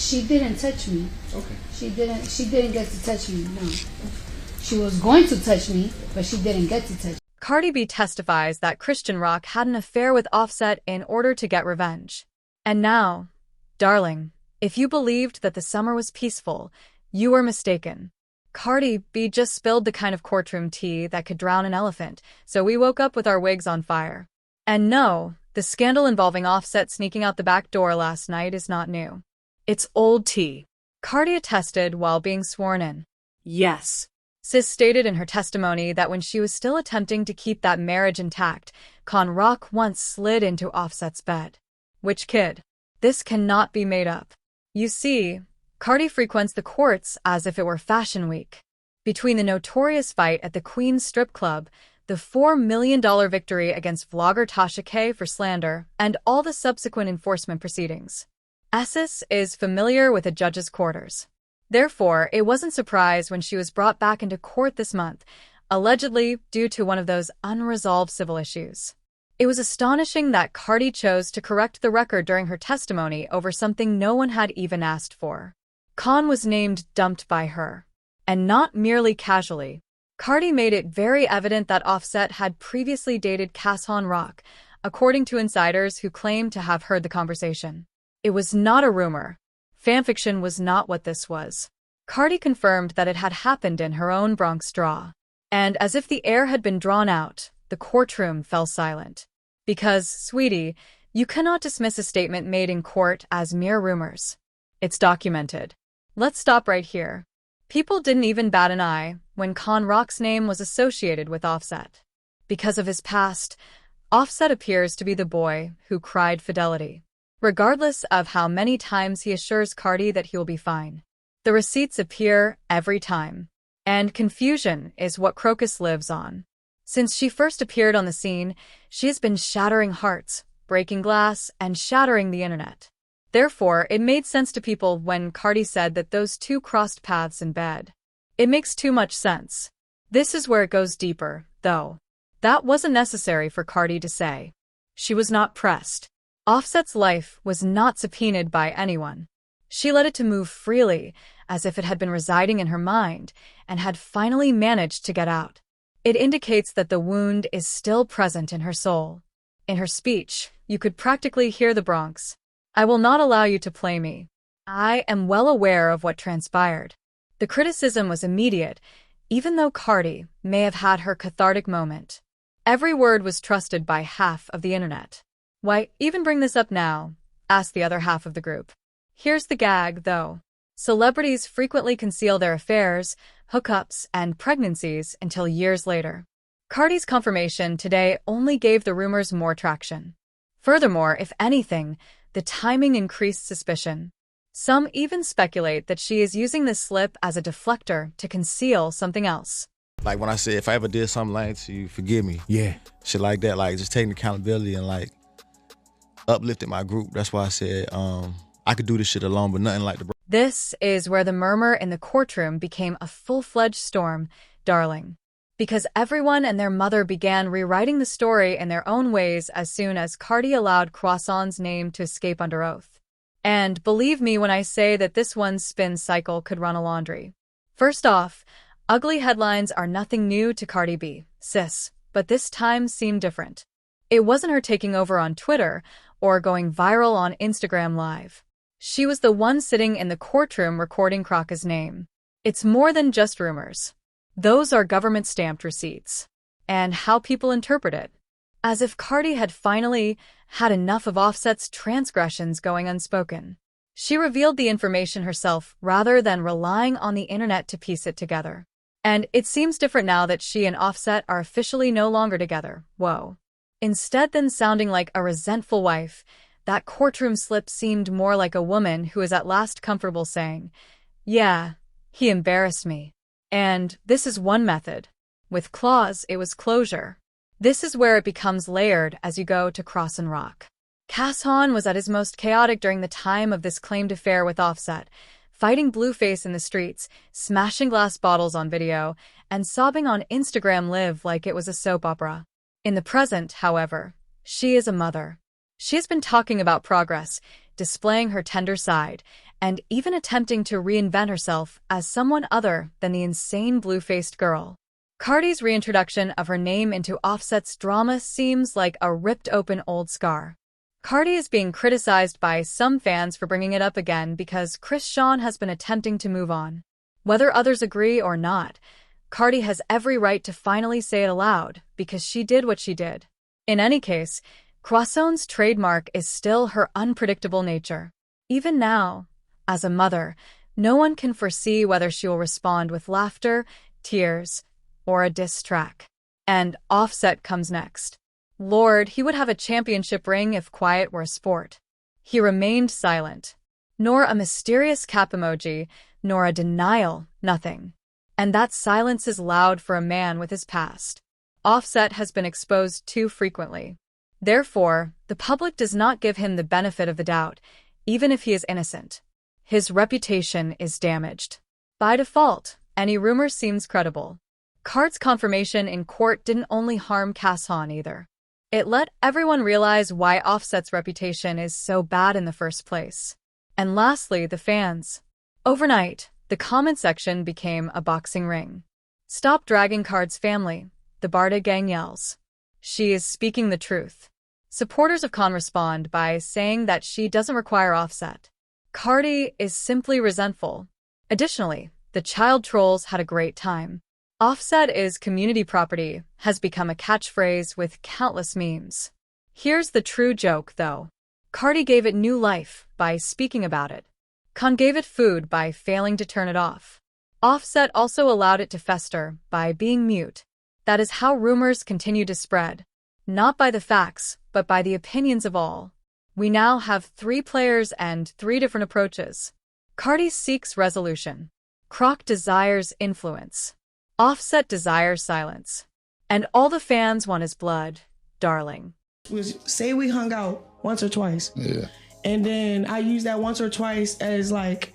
She didn't touch me. Okay. She didn't get to touch me, no. She was going to touch me, but she didn't get to touch me. Cardi B testifies that Chrisean Rock had an affair with Offset in order to get revenge. And now, darling, if you believed that the summer was peaceful, you were mistaken. Cardi B just spilled the kind of courtroom tea that could drown an elephant, so we woke up with our wigs on fire. And no, the scandal involving Offset sneaking out the back door last night is not new. It's old tea. Cardi attested while being sworn in. Yes. Sis stated in her testimony that when she was still attempting to keep that marriage intact, Con Rock once slid into Offset's bed. Which kid? This cannot be made up. You see, Cardi frequents the courts as if it were Fashion Week. Between the notorious fight at the Queen's Strip Club, the $4 million victory against vlogger Tesehki for slander, and all the subsequent enforcement proceedings, Sis is familiar with the judge's quarters. Therefore, it wasn't surprised when she was brought back into court this month, allegedly due to one of those unresolved civil issues. It was astonishing that Cardi chose to correct the record during her testimony over something no one had even asked for. Con was named dumped by her. And not merely casually. Cardi made it very evident that Offset had previously dated Chrisean Rock, according to insiders who claimed to have heard the conversation. It was not a rumor. Fanfiction was not what this was. Cardi confirmed that it had happened in her own Bronx draw. And as if the air had been drawn out, the courtroom fell silent. Because, sweetie, you cannot dismiss a statement made in court as mere rumors. It's documented. Let's stop right here. People didn't even bat an eye when Con Rock's name was associated with Offset. Because of his past, Offset appears to be the boy who cried fidelity. Regardless of how many times he assures Cardi that he will be fine. The receipts appear every time. And confusion is what Crocus lives on. Since she first appeared on the scene, she has been shattering hearts, breaking glass, and shattering the internet. Therefore, it made sense to people when Cardi said that those two crossed paths in bed. It makes too much sense. This is where it goes deeper, though. That wasn't necessary for Cardi to say. She was not pressed. Offset's life was not subpoenaed by anyone. She let it to move freely, as if it had been residing in her mind, and had finally managed to get out. It indicates that the wound is still present in her soul. In her speech, you could practically hear the Bronx. I will not allow you to play me. I am well aware of what transpired. The criticism was immediate, even though Cardi may have had her cathartic moment. Every word was trusted by half of the internet. Why even bring this up now? Asked the other half of the group. Here's the gag, though. Celebrities frequently conceal their affairs, hookups, and pregnancies until years later. Cardi's confirmation today only gave the rumors more traction. Furthermore, if anything, the timing increased suspicion. Some even speculate that she is using this slip as a deflector to conceal something else. Like when I said, if I ever did something like to you, forgive me. Yeah. Shit like that, like just taking accountability and like uplifting my group. That's why I said I could do this shit alone, but nothing like the... This is where the murmur in the courtroom became a full-fledged storm, darling. Because everyone and their mother began rewriting the story in their own ways as soon as Cardi allowed Chrisean's name to escape under oath. And believe me when I say that this one's spin cycle could run a laundry. First off, ugly headlines are nothing new to Cardi B, sis, but this time seemed different. It wasn't her taking over on Twitter or going viral on Instagram Live. She was the one sitting in the courtroom recording Croc's name. It's more than just rumors. Those are government-stamped receipts. And how people interpret it. As if Cardi had finally had enough of Offset's transgressions going unspoken. She revealed the information herself rather than relying on the internet to piece it together. And it seems different now that she and Offset are officially no longer together. Whoa. Instead than sounding like a resentful wife, that courtroom slip seemed more like a woman who is at last comfortable saying, yeah, he embarrassed me. And this is one method. With claws, it was closure. This is where it becomes layered as you go to Chrisean Rock. Chrisean was at his most chaotic during the time of this claimed affair with Offset, fighting Blueface in the streets, smashing glass bottles on video, and sobbing on Instagram Live like it was a soap opera. In the present, however, she is a mother. She has been talking about progress, displaying her tender side, and even attempting to reinvent herself as someone other than the insane blue-faced girl. Cardi's reintroduction of her name into Offset's drama seems like a ripped-open old scar. Cardi is being criticized by some fans for bringing it up again because Chrisean has been attempting to move on. Whether others agree or not, Cardi has every right to finally say it aloud because she did what she did. In any case, Chrisean's trademark is still her unpredictable nature. Even now, as a mother, no one can foresee whether she will respond with laughter, tears, or a diss track. And Offset comes next. Lord, he would have a championship ring if quiet were a sport. He remained silent. Nor a mysterious cap emoji, nor a denial, nothing. And that silence is loud for a man with his past. Offset has been exposed too frequently. Therefore, the public does not give him the benefit of the doubt, even if he is innocent. His reputation is damaged. By default, any rumor seems credible. Card's confirmation in court didn't only harm Chrisean either. It let everyone realize why Offset's reputation is so bad in the first place. And lastly, the fans. Overnight, the comment section became a boxing ring. Stop dragging Card's family, the Barda gang yells. She is speaking the truth. Supporters of Khan respond by saying that she doesn't require Offset. Cardi is simply resentful. Additionally, the child trolls had a great time. Offset is community property has become a catchphrase with countless memes. Here's the true joke, though. Cardi gave it new life by speaking about it. Khan gave it food by failing to turn it off. Offset also allowed it to fester by being mute. That is how rumors continue to spread. Not by the facts, but by the opinions of all. We now have 3 players and 3 different approaches. Cardi seeks resolution. Croc desires influence. Offset desires silence. And all the fans want is blood, darling. Say we hung out once or twice. Yeah. And then I use that once or twice as like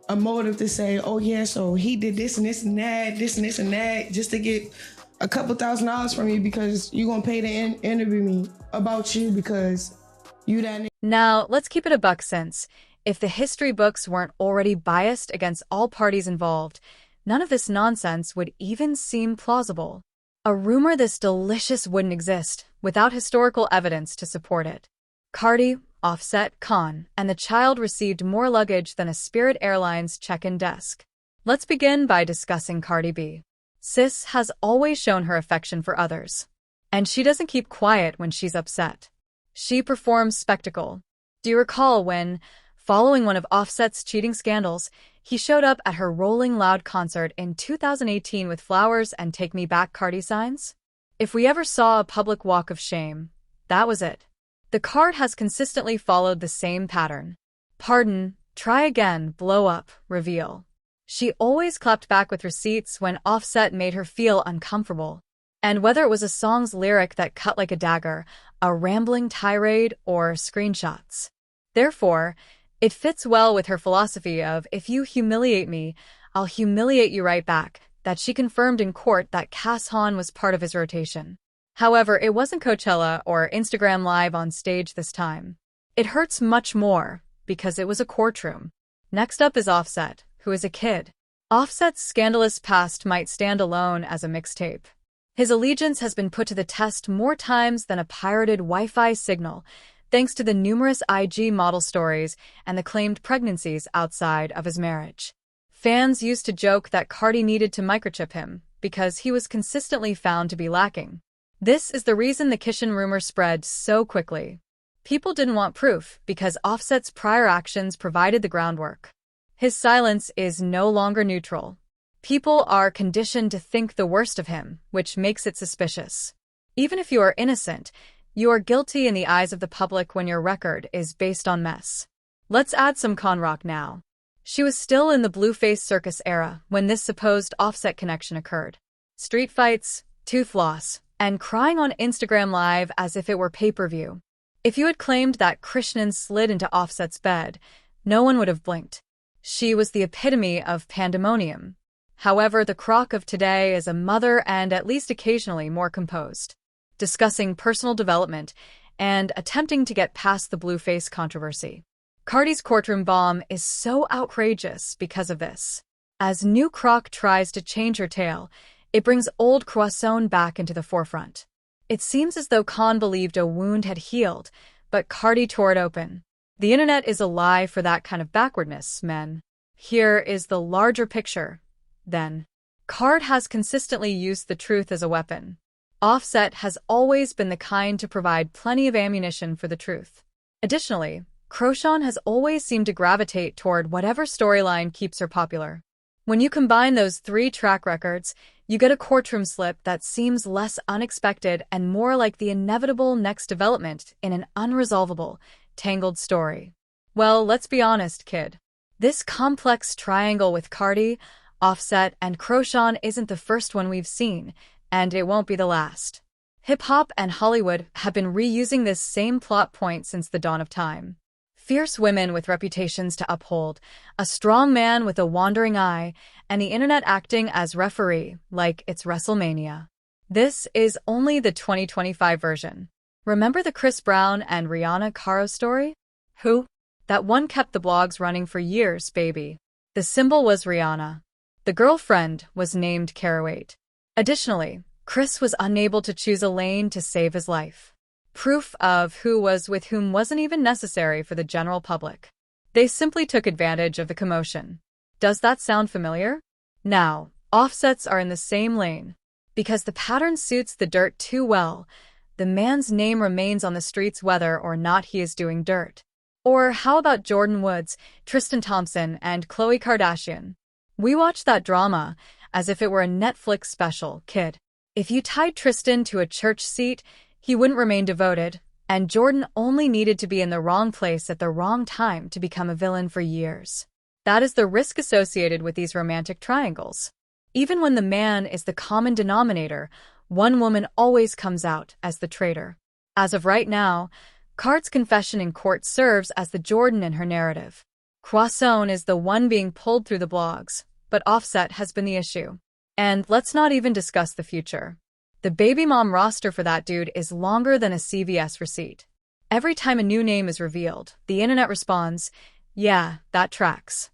a motive to say, oh yeah, so he did this and this and that, this and this and that, just to get a couple $1,000s from you because you're going to pay to interview me about you because you that nigga. Now, let's keep it a buck since, if the history books weren't already biased against all parties involved, none of this nonsense would even seem plausible. A rumor this delicious wouldn't exist without historical evidence to support it. Cardi, Offset, Khan, and the child received more luggage than a Spirit Airlines check-in desk. Let's begin by discussing Cardi B. Sis has always shown her affection for others. And she doesn't keep quiet when she's upset. She performs spectacle. Do you recall when, following one of Offset's cheating scandals, he showed up at her Rolling Loud concert in 2018 with flowers and Take Me Back Cardi signs? If we ever saw a public walk of shame, that was it. The card has consistently followed the same pattern. Pardon, try again, blow up, reveal. She always clapped back with receipts when Offset made her feel uncomfortable. And whether it was a song's lyric that cut like a dagger, a rambling tirade, or screenshots. Therefore, it fits well with her philosophy of, if you humiliate me, I'll humiliate you right back, that she confirmed in court that Chrisean was part of his rotation. However, it wasn't Coachella or Instagram Live on stage this time. It hurts much more, because it was a courtroom. Next up is Offset, who is a kid. Offset's scandalous past might stand alone as a mixtape. His allegiance has been put to the test more times than a pirated Wi-Fi signal, thanks to the numerous IG model stories and the claimed pregnancies outside of his marriage. Fans used to joke that Cardi needed to microchip him because he was consistently found to be lacking. This is the reason the Chrisean rumor spread so quickly. People didn't want proof because Offset's prior actions provided the groundwork. His silence is no longer neutral. People are conditioned to think the worst of him, which makes it suspicious. Even if you are innocent, you are guilty in the eyes of the public when your record is based on mess. Let's add some Conrock now. She was still in the Blueface Circus era when this supposed Offset connection occurred. Street fights, tooth loss, and crying on Instagram Live as if it were pay-per-view. If you had claimed that Chrisean slid into Offset's bed, no one would have blinked. She was the epitome of pandemonium. However, the Croc of today is a mother and at least occasionally more composed, discussing personal development and attempting to get past the Blueface controversy. Cardi's courtroom bomb is so outrageous because of this. As new Croc tries to change her tale, it brings old Chrisean back into the forefront. It seems as though Khan believed a wound had healed, but Cardi tore it open. The internet is a lie for that kind of backwardness, men. Here is the larger picture, then. Card has consistently used the truth as a weapon. Offset has always been the kind to provide plenty of ammunition for the truth. Additionally, Chrisean has always seemed to gravitate toward whatever storyline keeps her popular. When you combine those three track records, you get a courtroom slip that seems less unexpected and more like the inevitable next development in an unresolvable, tangled story. Well, let's be honest, kid. This complex triangle with Cardi, Offset, and Chrisean isn't the first one we've seen, and it won't be the last. Hip-hop and Hollywood have been reusing this same plot point since the dawn of time. Fierce women with reputations to uphold, a strong man with a wandering eye, and the internet acting as referee, like it's WrestleMania. This is only the 2025 version. Remember the Chris Brown and Rihanna Caro story? Who? That one kept the blogs running for years, baby. The symbol was Rihanna. The girlfriend was named Caraway. Additionally, Chris was unable to choose a lane to save his life. Proof of who was with whom wasn't even necessary for the general public. They simply took advantage of the commotion. Does that sound familiar? Now, offsets are in the same lane. Because the pattern suits the dirt too well, the man's name remains on the streets whether or not he is doing dirt. Or how about Jordan Woods, Tristan Thompson, and Khloe Kardashian? We watched that drama as if it were a Netflix special, kid. If you tied Tristan to a church seat, he wouldn't remain devoted, and Jordan only needed to be in the wrong place at the wrong time to become a villain for years. That is the risk associated with these romantic triangles. Even when the man is the common denominator, one woman always comes out as the traitor. As of right now, Card's confession in court serves as the Jordan in her narrative. Chrisean is the one being pulled through the blogs, but Offset has been the issue. And let's not even discuss the future. The baby mom roster for that dude is longer than a CVS receipt. Every time a new name is revealed, the internet responds, yeah, that tracks.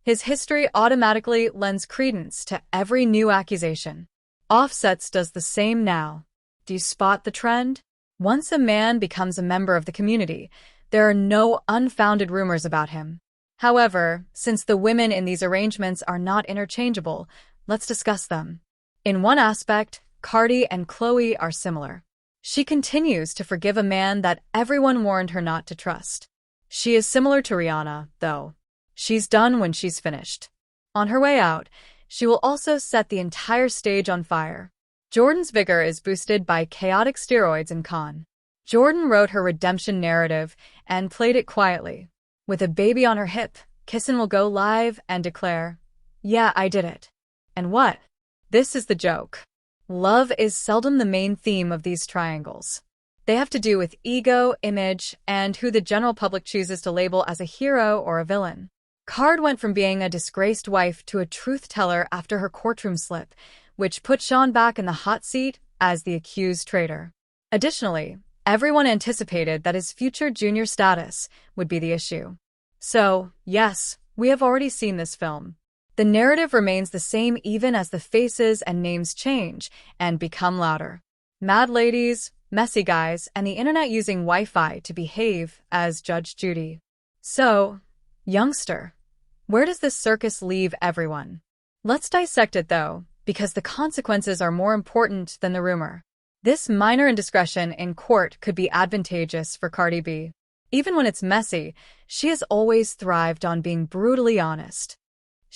His history automatically lends credence to every new accusation. Offsets does the same now. Do you spot the trend? Once a man becomes a member of the community, there are no unfounded rumors about him. However, since the women in these arrangements are not interchangeable, let's discuss them. In one aspect, Cardi and Khloe are similar. She continues to forgive a man that everyone warned her not to trust. She is similar to Rihanna, though. She's done when she's finished. On her way out, she will also set the entire stage on fire. Jordan's vigor is boosted by chaotic steroids in Khan. Jordan wrote her redemption narrative and played it quietly. With a baby on her hip, Chrisean will go live and declare, yeah, I did it. And what? This is the joke. Love is seldom the main theme of these triangles. They have to do with ego, image, and who the general public chooses to label as a hero or a villain. Card went from being a disgraced wife to a truth-teller after her courtroom slip, which put Sean back in the hot seat as the accused traitor. Additionally, everyone anticipated that his future junior status would be the issue. So, yes, we have already seen this film. The narrative remains the same even as the faces and names change and become louder. Mad ladies, messy guys, and the internet using Wi-Fi to behave as Judge Judy. So, youngster, where does this circus leave everyone? Let's dissect it though, because the consequences are more important than the rumor. This minor indiscretion in court could be advantageous for Cardi B. Even when it's messy, she has always thrived on being brutally honest.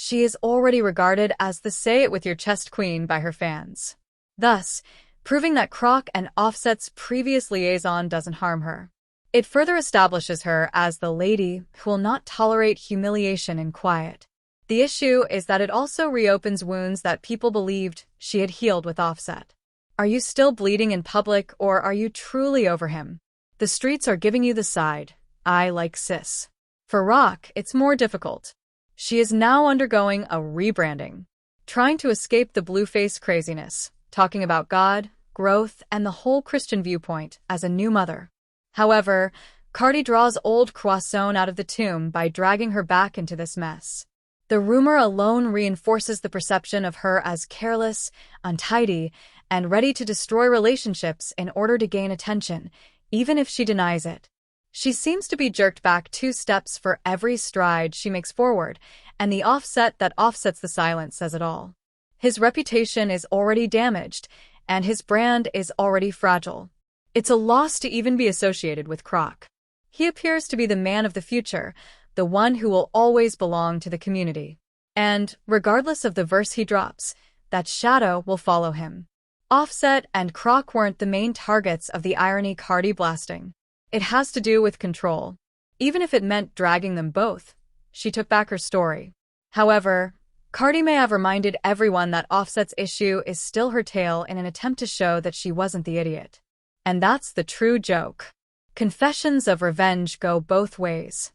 She is already regarded as the say-it-with-your-chest queen by her fans. Thus, proving that Croc and Offset's previous liaison doesn't harm her. It further establishes her as the lady who will not tolerate humiliation in quiet. The issue is that it also reopens wounds that people believed she had healed with Offset. Are you still bleeding in public, or are you truly over him? The streets are giving you the side, I like sis. For Rock, it's more difficult. She is now undergoing a rebranding, trying to escape the blueface craziness, talking about God, growth, and the whole Christian viewpoint as a new mother. However, Cardi draws old Chrisean out of the tomb by dragging her back into this mess. The rumor alone reinforces the perception of her as careless, untidy, and ready to destroy relationships in order to gain attention, even if she denies it. She seems to be jerked back 2 steps for every stride she makes forward, and the offset that offsets the silence says it all. His reputation is already damaged, and his brand is already fragile. It's a loss to even be associated with Croc. He appears to be the man of the future, the one who will always belong to the community. And, regardless of the verse he drops, that shadow will follow him. Offset and Croc weren't the main targets of the irony Cardi blasting. It has to do with control. Even if it meant dragging them both, she took back her story. However, Cardi may have reminded everyone that Offset's issue is still her tail in an attempt to show that she wasn't the idiot. And that's the true joke. Confessions of revenge go both ways.